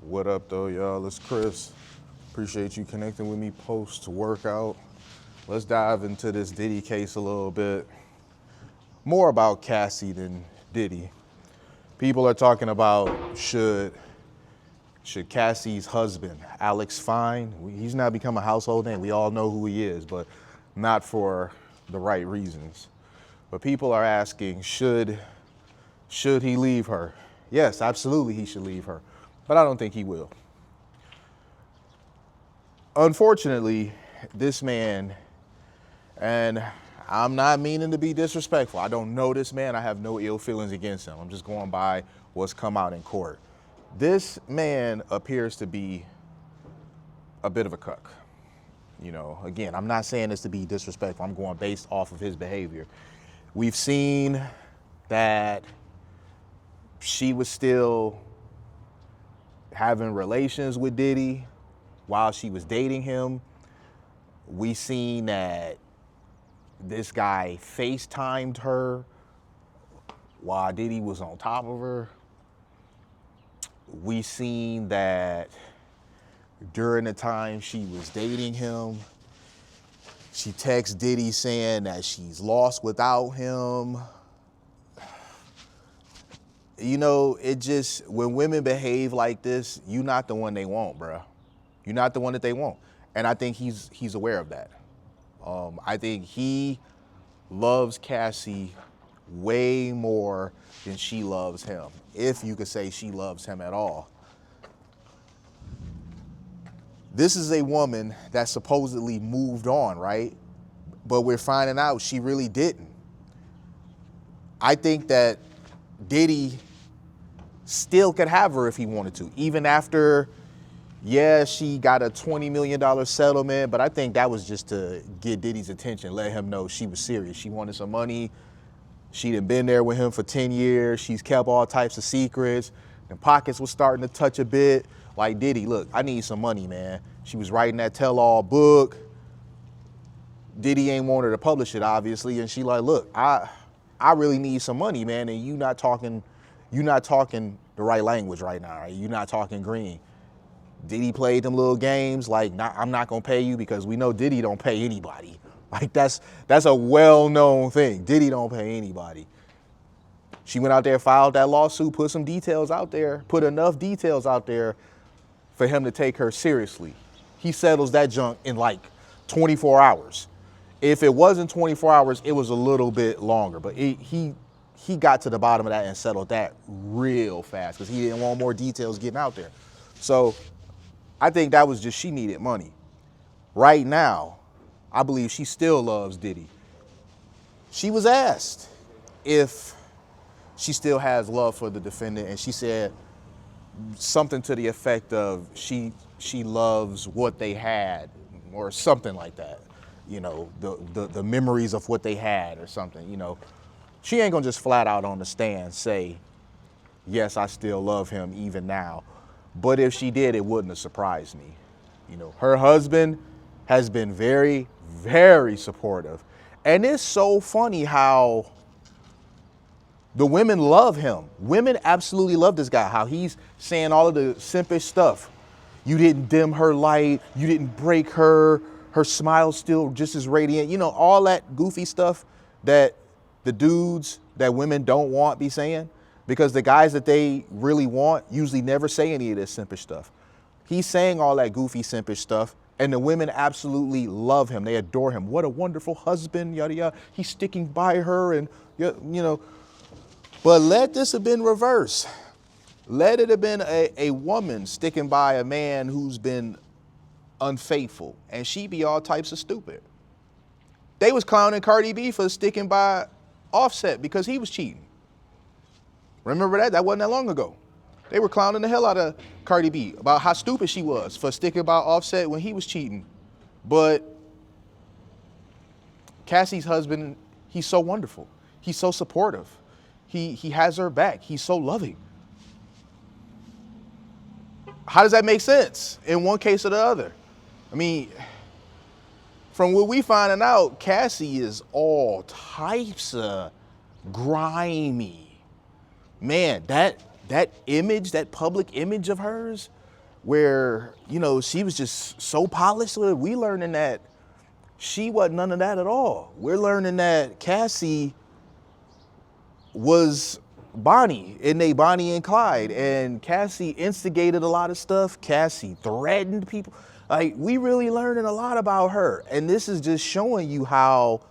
What up, though, y'all? It's Chris. Appreciate you connecting with me post-workout. Let's dive into this Diddy case a little bit. More about Cassie than Diddy. People are talking about should Cassie's husband, Alex Fine, he's now become a household name. We all know who he is, but not for the right reasons. But people are asking, should he leave her? Yes, absolutely he should leave her, but I don't think he will. Unfortunately, this man, and I'm not meaning to be disrespectful. I don't know this man. I have no ill feelings against him. I'm just going by what's come out in court. This man appears to be a bit of a cuck. You know, again, I'm not saying this to be disrespectful. I'm going based off of his behavior. We've seen that she was still having relations with Diddy while she was dating him. We seen that this guy FaceTimed her while Diddy was on top of her. We seen that during the time she was dating him, she texts Diddy saying that she's lost without him. You know, it just, when women behave like this, you're not the one they want, bruh. You're not the one that they want. And I think he's aware of that. I think he loves Cassie way more than she loves him, if you could say she loves him at all. This is a woman that supposedly moved on, right? But we're finding out she really didn't. I think that Diddy still could have her if he wanted to, even after, yeah, she got a $20 million settlement, but I think that was just to get Diddy's attention, let him know she was serious. She wanted some money. She'd been there with him for 10 years. She's kept all types of secrets. And pockets was starting to touch a bit. Like, Diddy, look, I need some money, man. She was writing that tell-all book. Diddy ain't want her to publish it, obviously. And she like, look, I really need some money, man. And you not talking the right language right now, right? You're not talking green. Diddy played them little games like, I'm not gonna pay you, because we know Diddy don't pay anybody. Like, that's a well-known thing. Diddy don't pay anybody. She went out there, filed that lawsuit, put some details out there, put enough details out there for him to take her seriously. He settles that junk in like 24 hours. If it wasn't 24 hours, it was a little bit longer, but he got to the bottom of that and settled that real fast because he didn't want more details getting out there. So I think that was just, she needed money. Right now, I believe she still loves Diddy. She was asked if she still has love for the defendant, and she said something to the effect of she loves what they had, or something like that. You know, the memories of what they had or something, you know. She ain't gonna just flat out on the stand say, yes, I still love him even now. But if she did, it wouldn't have surprised me. You know, her husband has been very, very supportive. And it's so funny how the women love him. Women absolutely love this guy, how he's saying all of the simpish stuff. You didn't dim her light. You didn't break her. Her smile's still just as radiant. You know, all that goofy stuff that the dudes that women don't want be saying, because the guys that they really want usually never say any of this simpish stuff. He's saying all that goofy, simpish stuff, and the women absolutely love him. They adore him. What a wonderful husband, yada, yada. He's sticking by her, and, you know. But let this have been reversed. Let it have been a woman sticking by a man who's been unfaithful, and she be all types of stupid. They was clowning Cardi B for sticking by Offset because he was cheating. Remember that? That wasn't that long ago. They were clowning the hell out of Cardi B about how stupid she was for sticking by Offset when he was cheating. But Cassie's husband, he's so wonderful. He's so supportive. He has her back. He's so loving. How does that make sense in one case or the other? I mean, from what we finding out, Cassie is all types of grimy. Man, that image, that public image of hers, where, you know, she was just so polished with it. We learning that she wasn't none of that at all. We're learning that Cassie was Bonnie in they Bonnie and Clyde, and Cassie instigated a lot of stuff. Cassie threatened people. Like, we really learning a lot about her. And this is just showing you how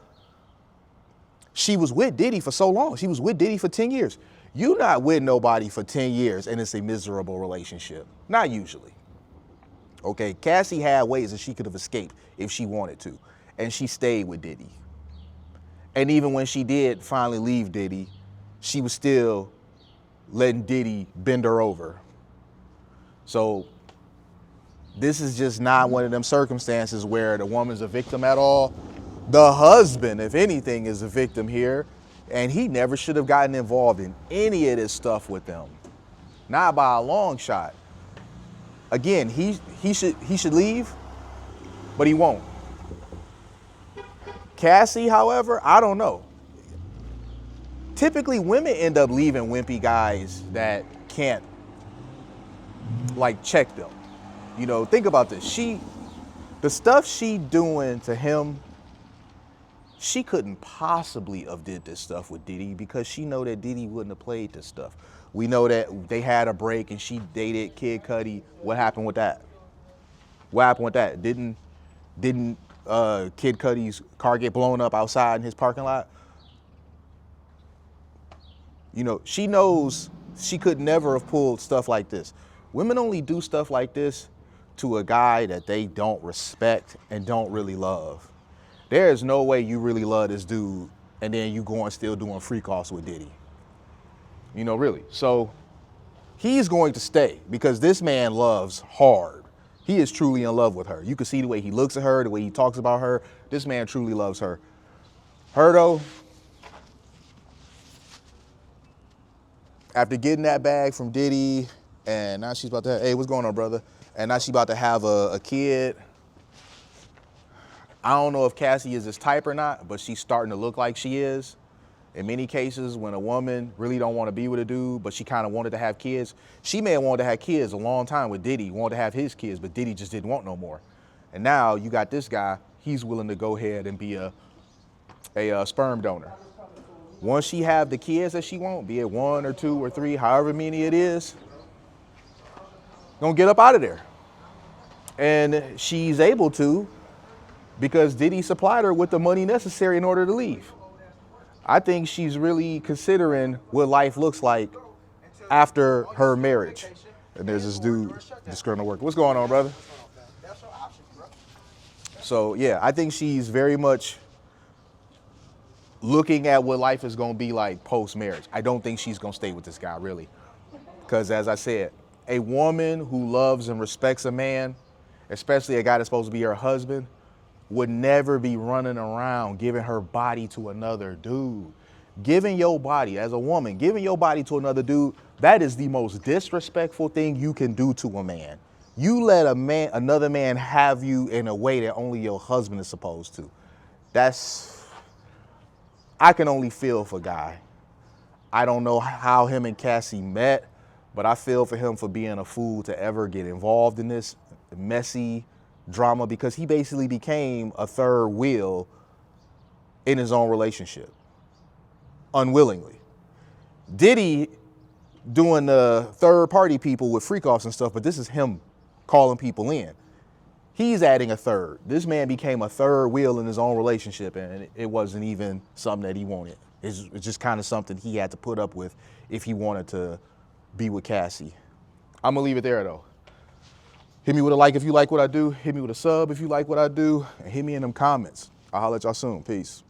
she was with Diddy for so long. She was with Diddy for 10 years. You're not with nobody for 10 years and it's a miserable relationship. Not usually. Okay, Cassie had ways that she could have escaped if she wanted to. And she stayed with Diddy. And even when she did finally leave Diddy, she was still letting Diddy bend her over. So this is just not one of them circumstances where the woman's a victim at all. The husband, if anything, is a victim here, and he never should have gotten involved in any of this stuff with them. Not by a long shot. Again, he should leave, but he won't. Cassie, however, I don't know. Typically, women end up leaving wimpy guys that can't, like, check them. You know, think about this. The stuff she doing to him, she couldn't possibly have did this stuff with Diddy because she know that Diddy wouldn't have played this stuff. We know that they had a break and she dated Kid Cudi. What happened with that? What happened with that? Didn't Kid Cudi's car get blown up outside in his parking lot? You know, she knows she could never have pulled stuff like this. Women only do stuff like this to a guy that they don't respect and don't really love. There is no way you really love this dude and then you going still doing freak offs with Diddy. You know, really. So he's going to stay because this man loves hard. He is truly in love with her. You can see the way he looks at her, the way he talks about her. This man truly loves her. Her, though, after getting that bag from Diddy, and now she's about to have, hey, what's going on, brother? And now she's about to have a kid. I don't know if Cassie is his type or not, but she's starting to look like she is. In many cases, when a woman really don't want to be with a dude, but she kind of wanted to have kids, she may have wanted to have kids a long time with Diddy, wanted to have his kids, but Diddy just didn't want no more. And now you got this guy, he's willing to go ahead and be a sperm donor. Once she have the kids that she want, be it 1 or 2 or 3, however many it is, gonna get up out of there. And she's able to because Diddy supplied her with the money necessary in order to leave. I think she's really considering what life looks like after her marriage. And there's this dude just going to work. What's going on, brother? So, yeah, I think she's very much looking at what life is going to be like post-marriage. I don't think she's going to stay with this guy, really. Because, as I said, a woman who loves and respects a man, especially a guy that's supposed to be her husband, would never be running around giving her body to another dude. Giving your body, as a woman, giving your body to another dude, that is the most disrespectful thing you can do to a man. You let another man have you in a way that only your husband is supposed to. I can only feel for Guy. I don't know how him and Cassie met, but I feel for him for being a fool to ever get involved in this messy drama because he basically became a third wheel in his own relationship, unwillingly. Diddy doing the third party people with freak offs and stuff, but this is him calling people in. He's adding a third. This man became a third wheel in his own relationship, and it wasn't even something that he wanted. It's just kind of something he had to put up with if he wanted to be with Cassie. I'm gonna leave it there though. Hit me with a like if you like what I do. Hit me with a sub if you like what I do. And hit me in them comments. I'll holler at y'all soon. Peace.